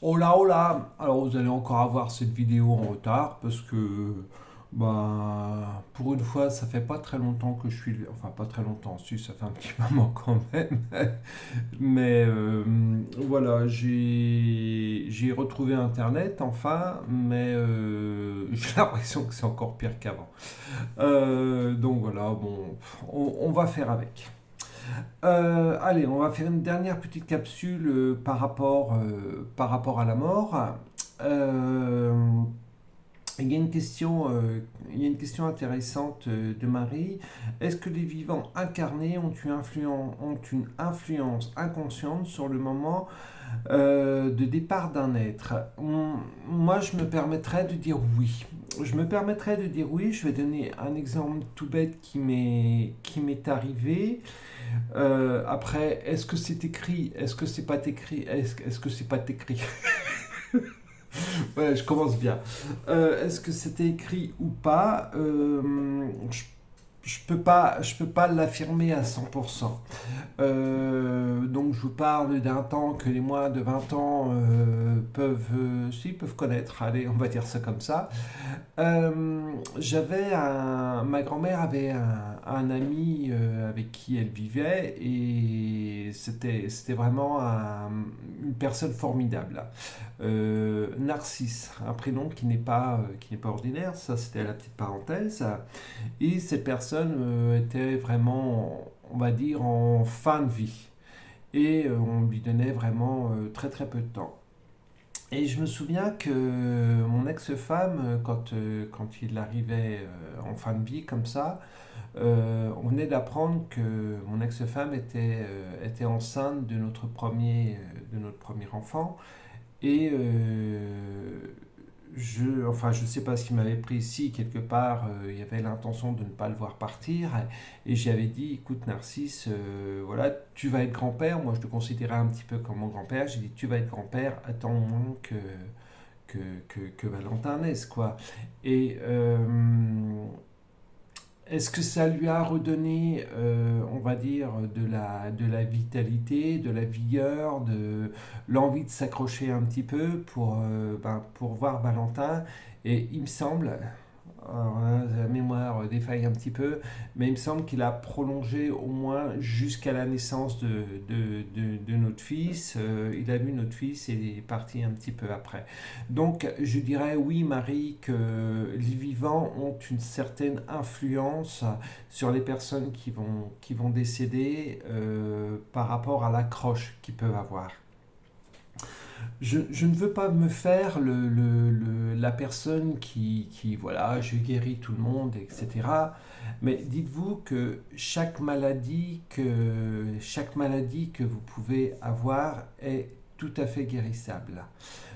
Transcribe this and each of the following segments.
Hola, hola! Alors vous allez encore avoir cette vidéo en retard parce que pour une fois ça fait pas très longtemps que je suis... Enfin pas très longtemps, si ça fait un petit moment quand même. Mais voilà, j'ai retrouvé Internet enfin, mais j'ai l'impression que c'est encore pire qu'avant. Donc voilà, bon, on va faire avec. Allez, on va faire une dernière petite capsule par rapport à la mort. Euh, il y a une question, il y a une question intéressante de Marie. Est-ce que les vivants incarnés ont une influence inconsciente sur le moment de départ d'un être? Moi, je me permettrais de dire oui. Je me permettrais de dire oui. Je vais donner un exemple tout bête qui m'est arrivé. Après, est-ce que c'est écrit? Est-ce que c'est pas écrit? Est-ce que c'est pas écrit? Ouais, je commence bien. Est-ce que c'était écrit ou pas? Je peux pas l'affirmer à 100%. Donc je vous parle d'un temps que les moins de 20 ans peuvent connaître. Allez, on va dire ça comme ça. Ma grand-mère avait un ami avec qui elle vivait et c'était vraiment une personne formidable. Narcisse, un prénom qui n'est pas ordinaire, ça c'était la petite parenthèse. Et cette personne était vraiment, on va dire, en fin de vie. Et on lui donnait vraiment très très peu de temps. Et je me souviens que mon ex-femme, quand il arrivait en fin de vie comme ça, on venait d'apprendre que mon ex-femme était enceinte de notre premier enfant. Et je sais pas ce qui m'avait pris ici, quelque part, il y avait l'intention de ne pas le voir partir. Et j'avais dit, écoute Narcisse, voilà, tu vas être grand-père. Moi, je te considérais un petit peu comme mon grand-père. J'ai dit, tu vas être grand-père, attends au moins que Valentin naisse, quoi. Et est-ce que ça lui a redonné, on va dire, de la vitalité, de la vigueur, de l'envie de s'accrocher un petit peu pour voir Valentin? Et il me semble, alors là, la mémoire défaille un petit peu, mais il me semble qu'il a prolongé au moins jusqu'à la naissance de notre fils. Il a vu notre fils et il est parti un petit peu après. Donc je dirais oui, Marie, que les vivants ont une certaine influence sur les personnes qui vont décéder par rapport à l'accroche qu'ils peuvent avoir. Je ne veux pas me faire la personne voilà, je guéris tout le monde, etc. Mais dites-vous que chaque maladie que vous pouvez avoir est tout à fait guérissable.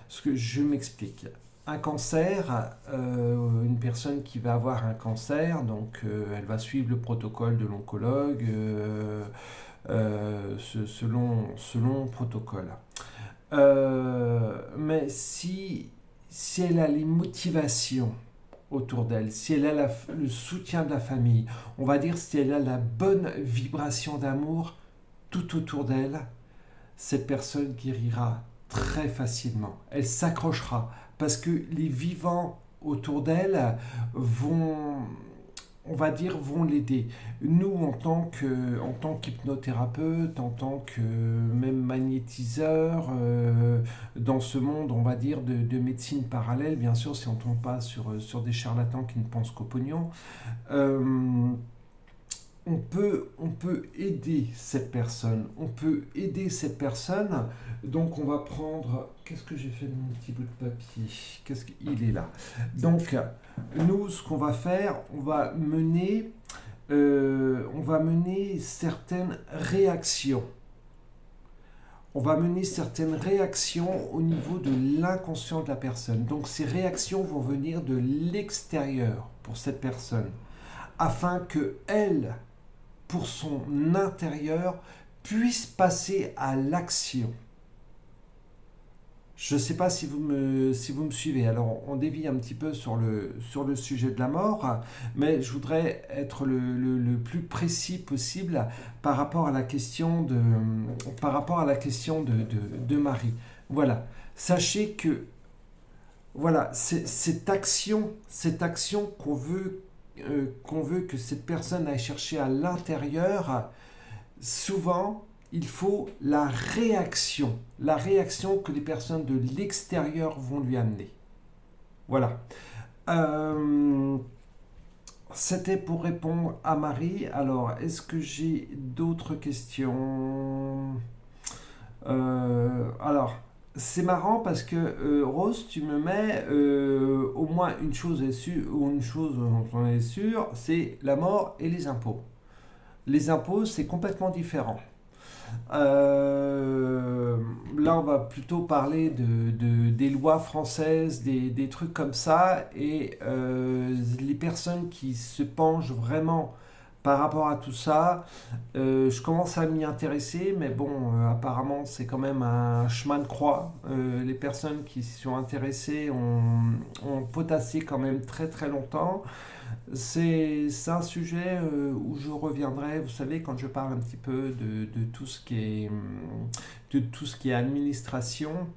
Parce que je m'explique. Un cancer, une personne qui va avoir un cancer, donc elle va suivre le protocole de l'oncologue selon protocole. Mais si elle a les motivations autour d'elle, si elle a le soutien de la famille, on va dire si elle a la bonne vibration d'amour tout autour d'elle, cette personne guérira très facilement. Elle s'accrochera parce que les vivants autour d'elle vont, on va dire, vont l'aider. Nous, en tant qu'hypnothérapeute, en tant que même magnétiseur, dans ce monde, on va dire, de médecine parallèle, bien sûr, si on ne tombe pas sur des charlatans qui ne pensent qu'au pognon, euh, on peut aider cette personne. On peut aider cette personne. Donc on va prendre... Qu'est-ce que j'ai fait de mon petit bout de papier? Qu'est-ce qu'il est là? Donc nous, ce qu'on va faire, on va mener certaines réactions. On va mener certaines réactions au niveau de l'inconscient de la personne. Donc ces réactions vont venir de l'extérieur pour cette personne, afin que elle, pour son intérieur, puisse passer à l'action. Je ne sais pas si vous me suivez. Alors, on dévie un petit peu sur le sujet de la mort, mais je voudrais être le plus précis possible par rapport à la question de Marie. Voilà. Sachez que voilà, cette action qu'on veut que cette personne aille chercher à l'intérieur, souvent, il faut la réaction que les personnes de l'extérieur vont lui amener. Voilà. Euh, C'était pour répondre à Marie. Alors, est-ce que j'ai d'autres questions? Alors, c'est marrant parce que Rose, tu me mets au moins une chose est sûre, ou une chose dont on est sûr, c'est la mort et les impôts. Les impôts, c'est complètement différent. Euh, Là, on va plutôt parler des lois françaises, des trucs comme ça, et les personnes qui se penchent vraiment par rapport à tout ça, je commence à m'y intéresser, mais bon, apparemment, c'est quand même un chemin de croix. Les personnes qui s'y sont intéressées ont potassé quand même très très longtemps. C'est un sujet où je reviendrai, vous savez, quand je parle un petit peu de tout ce qui est, de tout ce qui est administration.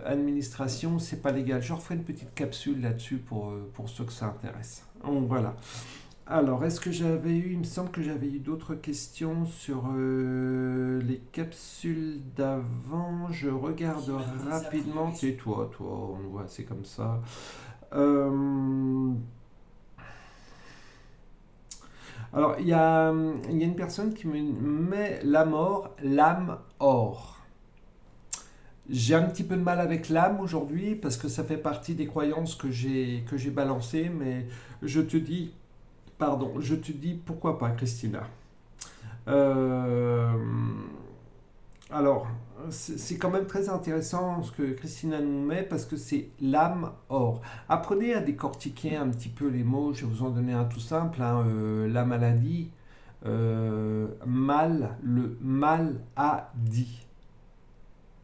Administration, c'est pas légal. Je referai une petite capsule là-dessus pour ceux que ça intéresse. Donc voilà. Alors, est-ce que j'avais eu, il me semble que j'avais eu d'autres questions sur les capsules d'avant. Je regarde rapidement. C'est toi, on voit, c'est comme ça. Euh, Alors, il y a une personne qui me met la mort, l'âme or. J'ai un petit peu de mal avec l'âme aujourd'hui parce que ça fait partie des croyances que j'ai balancées, mais je te dis, pardon, je te dis pourquoi pas, Christina. Euh, alors, c'est quand même très intéressant ce que Christina nous met parce que c'est l'âme or. Apprenez à décortiquer un petit peu les mots. Je vais vous en donner un tout simple, hein, la maladie, mal, le mal a dit.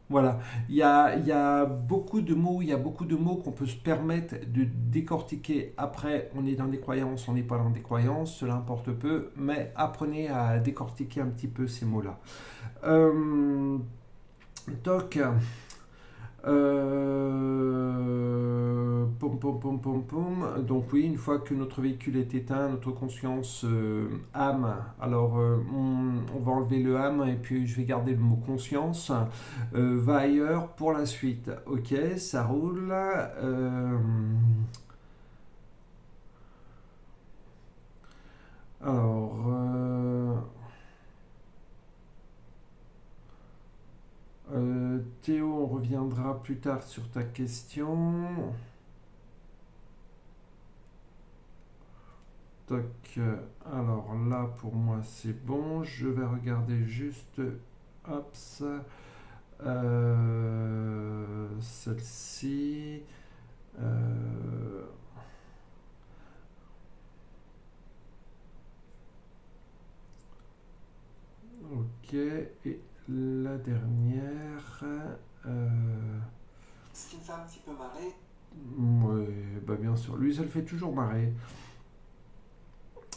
Voilà, il y a beaucoup de mots, il y a beaucoup de mots qu'on peut se permettre de décortiquer. Après, on est dans des croyances, on n'est pas dans des croyances, cela importe peu, mais apprenez à décortiquer un petit peu ces mots-là. Euh, Toc. Pom, pom, pom, pom, pom. Donc oui, une fois que notre véhicule est éteint, notre conscience âme, alors on va enlever le âme et puis je vais garder le mot conscience, va ailleurs pour la suite. Ok, ça roule. Alors, Théo, on reviendra plus tard sur ta question. Toc. Alors là, pour moi, c'est bon. Je vais regarder juste. Hop. Celle-ci. Euh, ok. Et la dernière. Ce qui me fait un petit peu marrer. Ouais, bah bien sûr. Lui, ça le fait toujours marrer.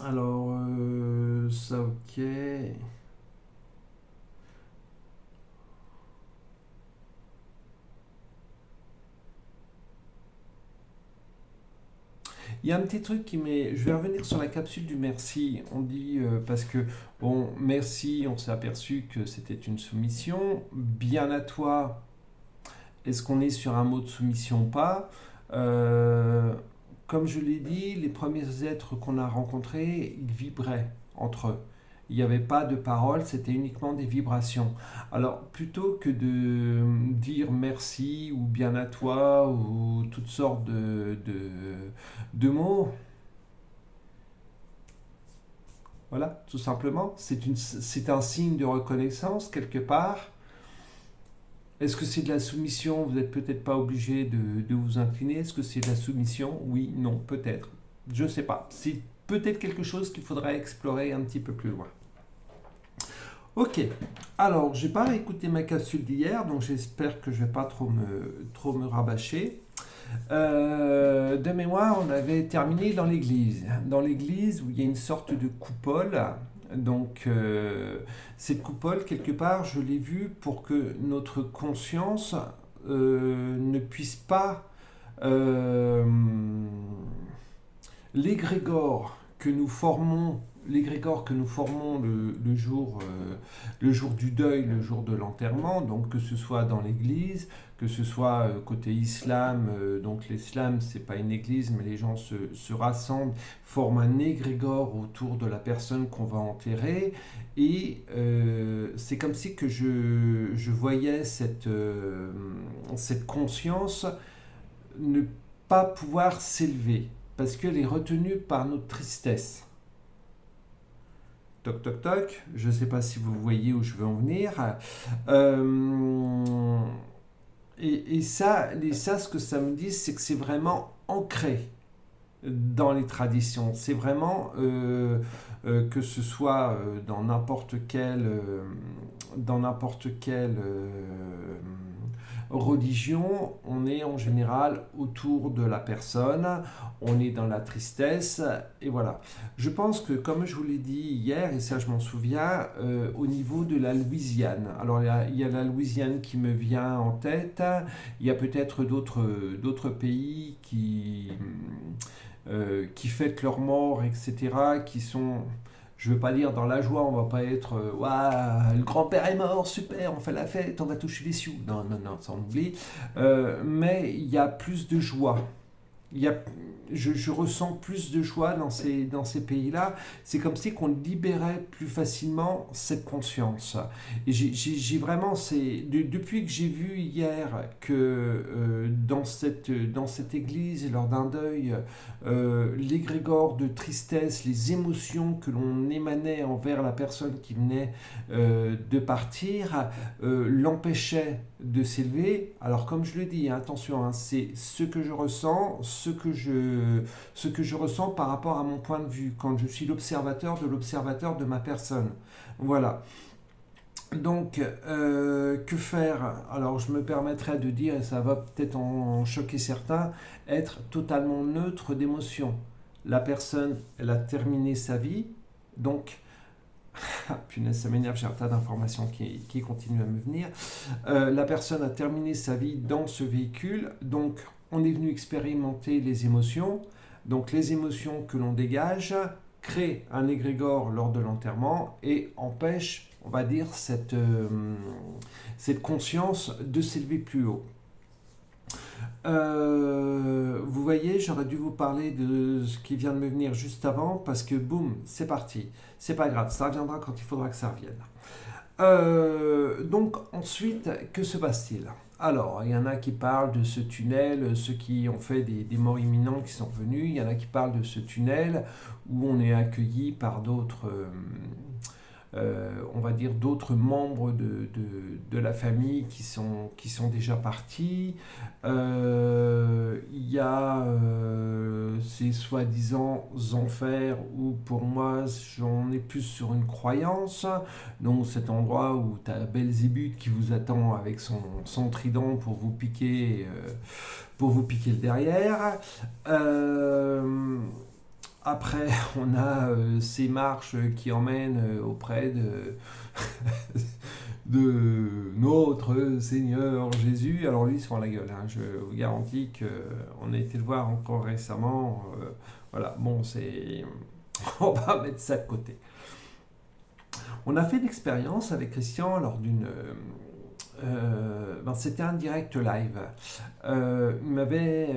Alors, ça, ok. Il y a un petit truc qui m'est. Je vais revenir sur la capsule du merci. On dit parce que, bon, merci, on s'est aperçu que c'était une soumission. Bien à toi, est-ce qu'on est sur un mot de soumission ou pas? Euh, Comme je l'ai dit, les premiers êtres qu'on a rencontrés, ils vibraient entre eux. Il n'y avait pas de paroles, c'était uniquement des vibrations. Alors, plutôt que de dire merci ou bien à toi ou toutes sortes de mots, voilà, tout simplement, c'est un signe de reconnaissance quelque part. Est-ce que c'est de la soumission? Vous n'êtes peut-être pas obligé de vous incliner. Est-ce que c'est de la soumission? Oui, non, peut-être. Je ne sais pas. C'est peut-être quelque chose qu'il faudrait explorer un petit peu plus loin. Ok, alors j'ai pas écouté ma capsule d'hier, donc j'espère que je vais pas trop me rabâcher. De mémoire, on avait terminé dans l'église. Dans l'église où il y a une sorte de coupole. Donc, cette coupole, quelque part, je l'ai vue pour que notre conscience ne puisse pas euh, l'égrégore que nous formons, le jour du deuil, le jour de l'enterrement, donc que ce soit dans l'église, que ce soit côté islam, donc l'islam c'est pas une église, mais les gens se rassemblent, forment un égrégore autour de la personne qu'on va enterrer, et c'est comme si que je voyais cette conscience ne pas pouvoir s'élever parce qu'elle est retenue par notre tristesse. Toc toc toc, je ne sais pas si vous voyez où je veux en venir. Euh, et ça, ce que ça me dit, c'est que c'est vraiment ancré dans les traditions. C'est vraiment que ce soit dans n'importe quelle religion, on est en général autour de la personne, on est dans la tristesse, et voilà. Je pense que, comme je vous l'ai dit hier, et ça je m'en souviens, au niveau de la Louisiane, alors il y a la Louisiane qui me vient en tête, il y a peut-être d'autres pays qui fêtent leur mort, etc., qui sont, je veux pas dire dans la joie, on va pas être waouh, le grand-père est mort, super, on fait la fête, on va toucher les sioux. Non, non, non, ça on oublie. Mais il y a plus de joie. Il y a, je ressens plus de joie dans ces pays-là. C'est comme si qu'on libérait plus facilement cette conscience. Et vraiment, depuis que j'ai vu hier que dans cette église, lors d'un deuil, l'égrégore de tristesse, les émotions que l'on émanait envers la personne qui venait de partir, l'empêchait de s'élever. Alors comme je le dis, hein, attention, hein, c'est ce que je ressens, ce que je ressens par rapport à mon point de vue, quand je suis l'observateur de ma personne. Voilà. Donc, que faire? Alors, je me permettrai de dire, et ça va peut-être en choquer certains, être totalement neutre d'émotion. La personne, elle a terminé sa vie, donc, punaise, ça m'énerve, j'ai un tas d'informations qui continuent à me venir. La personne a terminé sa vie dans ce véhicule, donc on est venu expérimenter les émotions. Donc les émotions que l'on dégage créent un égrégore lors de l'enterrement et empêchent, on va dire, cette conscience de s'élever plus haut. Vous voyez, j'aurais dû vous parler de ce qui vient de me venir juste avant parce que boum, c'est parti. C'est pas grave, ça reviendra quand il faudra que ça revienne. Donc ensuite, que se passe-t-il? Alors, il y en a qui parlent de ce tunnel, ceux qui ont fait des morts imminents qui sont venus, il y en a qui parlent de ce tunnel où on est accueilli par d'autres, on va dire, d'autres membres de la famille qui sont déjà partis. Il y a ces soi-disant enfers où pour moi j'en ai plus sur une croyance, donc cet endroit où tu as Belzébuth qui vous attend avec son trident pour vous piquer le derrière. Après, on a ces marches qui emmènent auprès de notre Seigneur Jésus. Alors lui, il se fend la gueule, hein. Je vous garantis qu'on a été le voir encore récemment. Voilà, bon, on va mettre ça de côté. On a fait l'expérience avec Christian lors d'une... c'était un direct live. Il m'avait...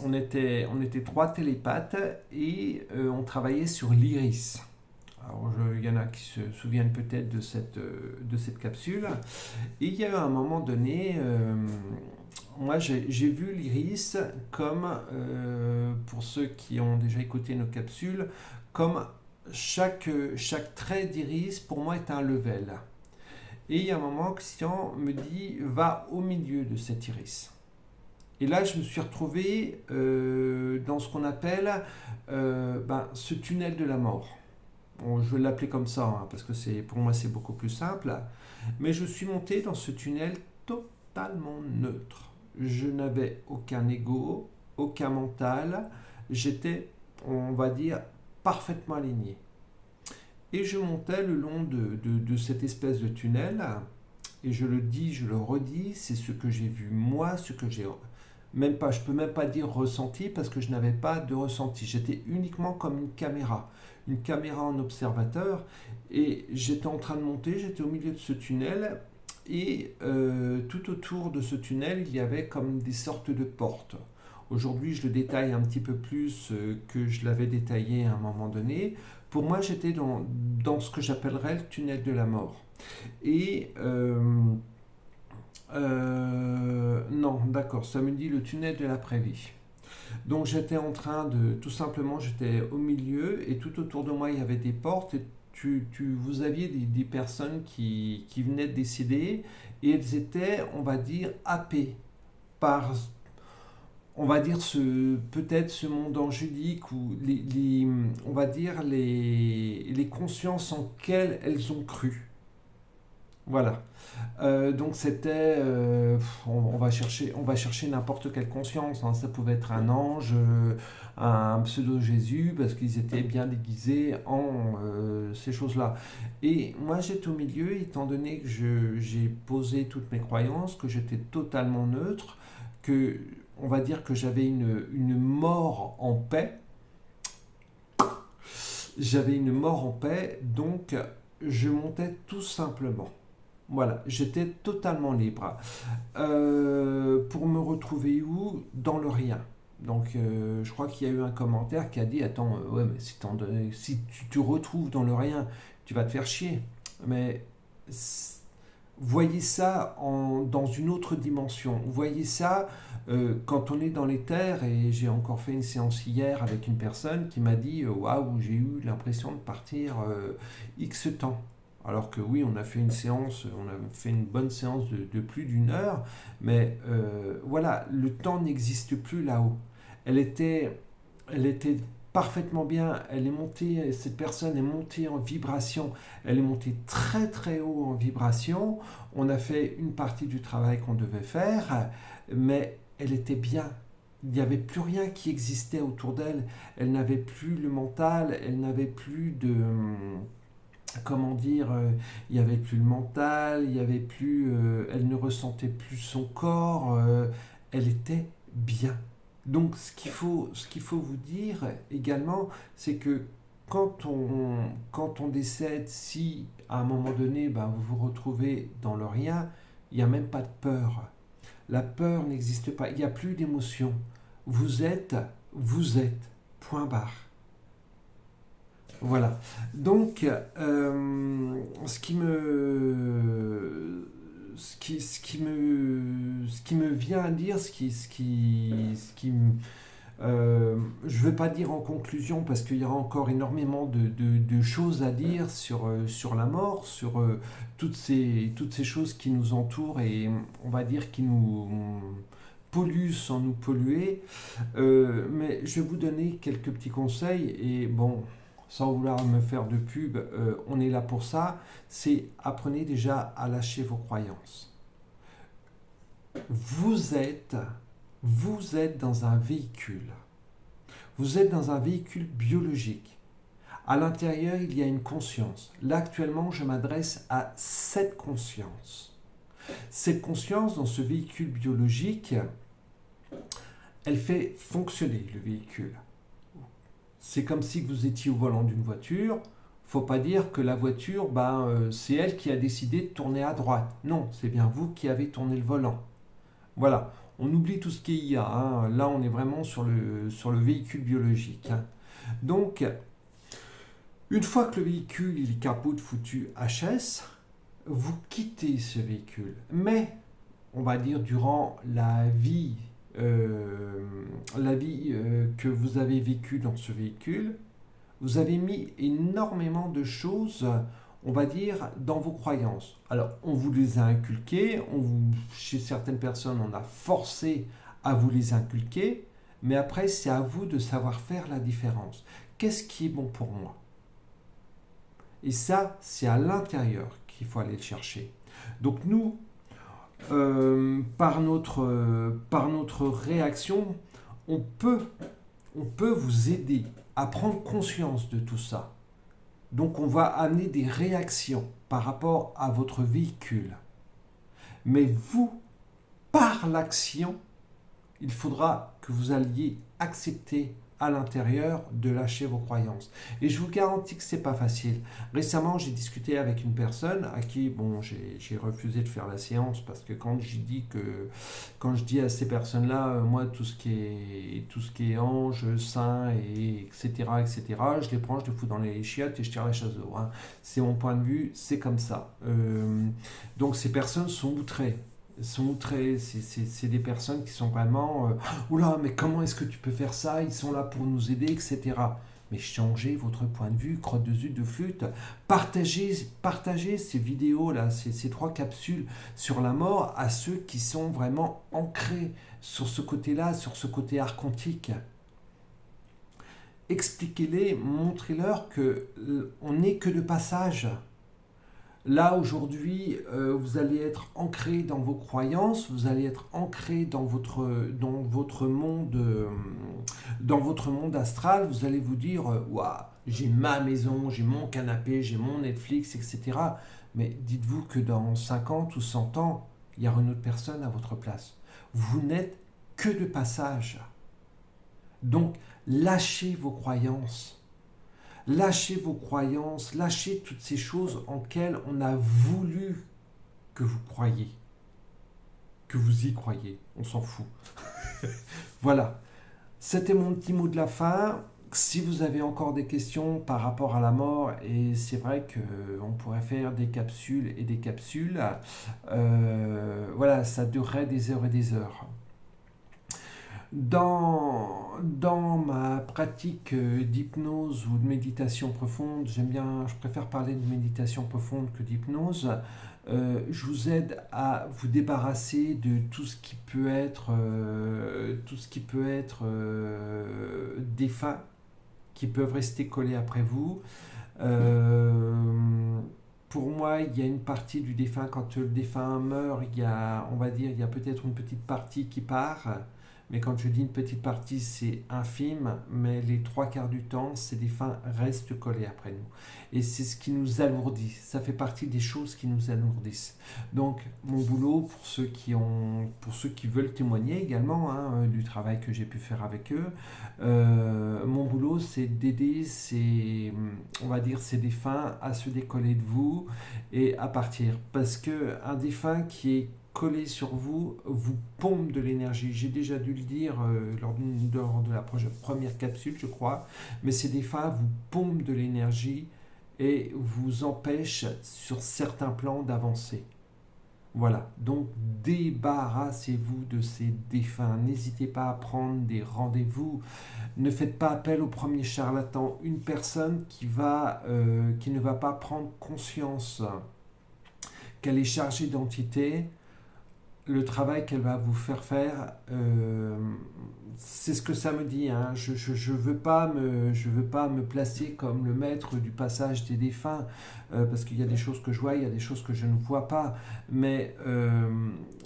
on était trois télépathes et on travaillait sur l'iris. Alors, il y en a qui se souviennent peut-être de cette capsule. Et il y a eu un moment donné, moi j'ai vu l'iris comme, pour ceux qui ont déjà écouté nos capsules, comme chaque trait d'iris pour moi est un level. Et il y a un moment, Christian me dit, va au milieu de cet iris. Et là, je me suis retrouvé dans ce qu'on appelle ce tunnel de la mort. Bon, je vais l'appeler comme ça, hein, parce que pour moi, c'est beaucoup plus simple. Mais je suis monté dans ce tunnel totalement neutre. Je n'avais aucun ego, aucun mental. J'étais, on va dire, parfaitement aligné. Et je montais le long de cette espèce de tunnel. et je le dis, je le redis, c'est ce que j'ai vu moi, ce que j'ai même pas, je peux même pas dire ressenti parce que je n'avais pas de ressenti. J'étais uniquement comme une caméra en observateur, et j'étais en train de monter, j'étais au milieu de ce tunnel, et tout autour de ce tunnel, il y avait comme des sortes de portes. Aujourd'hui, je le détaille un petit peu plus que je l'avais détaillé à un moment donné. Pour moi, j'étais dans ce que j'appellerais le tunnel de la mort. Et non, d'accord, ça me dit le tunnel de l'après-vie. Donc j'étais en train de, tout simplement, j'étais au milieu et tout autour de moi il y avait des portes, et vous aviez des personnes qui venaient de décéder, et elles étaient, on va dire, happées par, on va dire, peut-être ce monde angélique, ou on va dire les consciences en quelles elles ont cru. Voilà. Donc c'était, on va chercher n'importe quelle conscience, hein. Ça pouvait être un ange, un pseudo Jésus, parce qu'ils étaient bien déguisés en ces choses-là. Et moi j'étais au milieu, étant donné que j'ai posé toutes mes croyances, que j'étais totalement neutre, que on va dire que j'avais une mort en paix. J'avais une mort en paix, donc je montais tout simplement. Voilà, j'étais totalement libre. Pour me retrouver où? Dans le rien. Donc, je crois qu'il y a eu un commentaire qui a dit, attends, ouais, mais si tu te retrouves dans le rien, tu vas te faire chier. Mais voyez ça dans une autre dimension. Voyez ça quand on est dans les terres, et j'ai encore fait une séance hier avec une personne qui m'a dit, waouh, j'ai eu l'impression de partir X temps. Alors que oui, on a fait une séance, on a fait une bonne séance de plus d'1 heure, mais voilà, le temps n'existe plus là-haut. Elle était, elle était parfaitement bien, elle est montée, cette personne est montée en vibration, elle est montée très très haut en vibration. On a fait une partie du travail qu'on devait faire, mais elle était bien. Il n'y avait plus rien qui existait autour d'elle. Elle n'avait plus le mental, elle n'avait plus de, comment dire, il n'y avait plus le mental, il y avait plus, elle ne ressentait plus son corps, elle était bien. Donc ce qu'il faut vous dire également, c'est que quand on décède, si à un moment donné, ben, vous vous retrouvez dans le rien, il n'y a même pas de peur. La peur n'existe pas, il n'y a plus d'émotion. Vous êtes, vous êtes, point barre. Voilà. Donc, ce qui me vient à dire, je ne veux pas dire en conclusion, parce qu'il y aura encore énormément de choses à dire sur la mort, sur toutes ces choses qui nous entourent, et on va dire qui nous polluent sans nous polluer. Mais je vais vous donner quelques petits conseils, et bon, sans vouloir me faire de pub, on est là pour ça. C'est apprenez déjà à lâcher vos croyances. Vous êtes, vous êtes dans un véhicule. Vous êtes dans un véhicule biologique. À l'intérieur, il y a une conscience. Là, actuellement, je m'adresse à cette conscience. Cette conscience, dans ce véhicule biologique, elle fait fonctionner le véhicule. C'est comme si vous étiez au volant d'une voiture. Faut pas dire que la voiture, c'est elle qui a décidé de tourner à droite. Non, c'est bien vous qui avez tourné le volant. Voilà, on oublie tout ce qu'il y a, hein. Là, on est vraiment sur le véhicule biologique, hein. Donc, une fois que le véhicule il est capote foutu HS, vous quittez ce véhicule. Mais, on va dire, durant la vie que vous avez vécue dans ce véhicule, vous avez mis énormément de choses, on va dire, dans vos croyances. Alors, on vous les a inculquées, chez certaines personnes, on a forcé à vous les inculquer, mais après, c'est à vous de savoir faire la différence. Qu'est-ce qui est bon pour moi? Et ça, c'est à l'intérieur qu'il faut aller le chercher. Donc nous, par notre réaction, on peut vous aider à prendre conscience de tout ça. Donc on va amener des réactions par rapport à votre véhicule. Mais vous, par l'action, il faudra que vous alliez accepter à l'intérieur de lâcher vos croyances. Et je vous garantis que c'est pas facile. Récemment, j'ai discuté avec une personne à qui, bon, j'ai refusé de faire la séance parce que quand je dis à ces personnes-là, moi, tout ce qui est ange, saint, et etc., je les prends, je les fous dans les chiottes et je tire la chasse d'eau. Hein. C'est mon point de vue, c'est comme ça. Donc ces personnes sont outrés, c'est des personnes qui sont vraiment oula, mais comment est-ce que tu peux faire ça? Ils sont là pour nous aider, etc. Mais changez votre point de vue, crotte de zut de flûte. Partagez ces vidéos-là, ces trois capsules sur la mort à ceux qui sont vraiment ancrés sur ce côté-là, sur ce côté archontique. Expliquez-les, montrez-leur que on n'est que de passage. Là, aujourd'hui, vous allez être ancré dans vos croyances, vous allez être ancré dans votre monde astral, vous allez vous dire, waouh, j'ai ma maison, j'ai mon canapé, j'ai mon Netflix, etc. Mais dites-vous que dans 50 ou 100 ans, il y aura une autre personne à votre place. Vous n'êtes que de passage. Donc, lâchez vos croyances. Lâchez vos croyances, lâchez toutes ces choses en quelles on a voulu que vous croyiez, que vous y croyez. On s'en fout. Voilà. C'était mon petit mot de la fin. Si vous avez encore des questions par rapport à la mort, et c'est vrai qu'on pourrait faire des capsules et des capsules, voilà, ça durerait des heures et des heures. Dans ma pratique d'hypnose ou de méditation profonde, je préfère parler de méditation profonde que d'hypnose. Je vous aide à vous débarrasser de tout ce qui peut être, défunts qui peuvent rester collés après vous. Pour moi, il y a une partie du défunt, quand le défunt meurt, on va dire, il y a peut-être une petite partie qui part. Mais quand je dis une petite partie, c'est infime, mais les trois quarts du temps, ces défunts restent collés après nous. Et c'est ce qui nous alourdit. Ça fait partie des choses qui nous alourdissent. Donc, mon boulot, pour ceux qui veulent témoigner également du travail que j'ai pu faire avec eux, mon boulot, c'est d'aider on va dire, ces défunts à se décoller de vous et à partir. Parce qu'un défunt qui est collé sur vous pompe de l'énergie. J'ai déjà dû le dire lors de la première capsule, je crois, mais ces défunts vous pompent de l'énergie et vous empêchent sur certains plans d'avancer. Voilà, donc débarrassez-vous de ces défunts. N'hésitez pas à prendre des rendez-vous. Ne faites pas appel au premier charlatan. Une personne qui ne va pas prendre conscience qu'elle est chargée d'entité, le travail qu'elle va vous faire, c'est ce que ça me dit. Hein. Je veux pas me placer comme le maître du passage des défunts, parce qu'il y a des choses que je vois, il y a des choses que je ne vois pas. Mais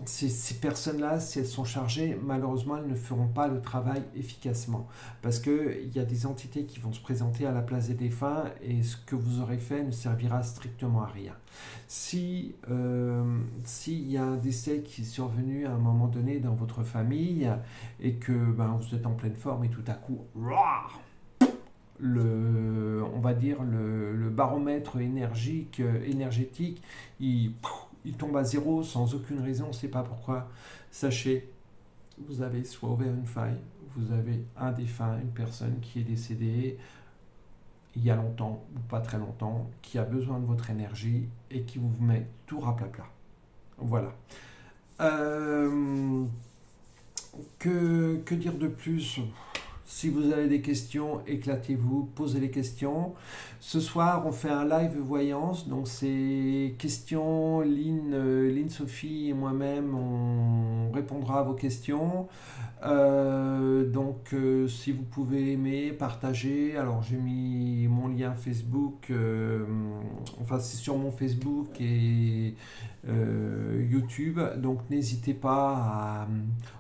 ces personnes-là, si elles sont chargées, malheureusement, elles ne feront pas le travail efficacement. Parce qu'il y a des entités qui vont se présenter à la place des défunts, et ce que vous aurez fait ne servira strictement à rien. S'il y a un décès qui est survenu à un moment donné dans votre famille et que vous êtes en pleine forme et tout à coup, on va dire le baromètre énergétique, il tombe à zéro sans aucune raison, on ne sait pas pourquoi. Sachez, vous avez soit ouvert une faille, vous avez un défunt, une personne qui est décédée il y a longtemps ou pas très longtemps, qui a besoin de votre énergie et qui vous met tout raplapla. Voilà. Que dire de plus? Si vous avez des questions, éclatez-vous, posez les questions. Ce soir, on fait un live voyance, donc c'est questions, Lynn, Sophie et moi-même, on répondra à vos questions. Si vous pouvez aimer, partager, alors j'ai mis mon lien Facebook, c'est sur mon Facebook et YouTube, donc n'hésitez pas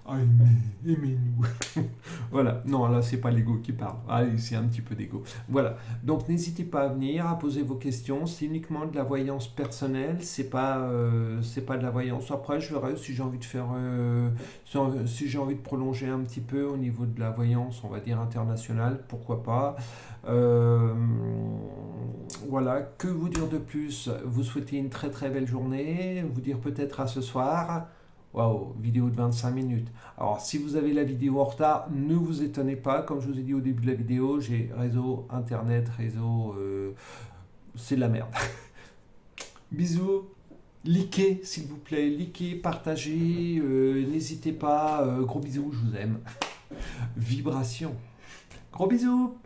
à aimer nous. Voilà, non, là, c'est pas l'ego qui parle. Allez, c'est un petit peu d'ego. Voilà. Donc, n'hésitez pas à venir, à poser vos questions. C'est uniquement de la voyance personnelle. C'est pas de la voyance. Après, je verrai si j'ai envie de faire, si j'ai envie de prolonger un petit peu au niveau de la voyance, on va dire internationale. Pourquoi pas. Euh, voilà. Que vous dire de plus? Vous souhaitez une très très belle journée. Vous dire peut-être à ce soir. Waouh, vidéo de 25 minutes. Alors, si vous avez la vidéo en retard, ne vous étonnez pas. Comme je vous ai dit au début de la vidéo, j'ai réseau, internet, réseau. C'est de la merde. Bisous. Likez, s'il vous plaît. Likez, partagez. N'hésitez pas. Gros bisous, je vous aime. Vibration. Gros bisous.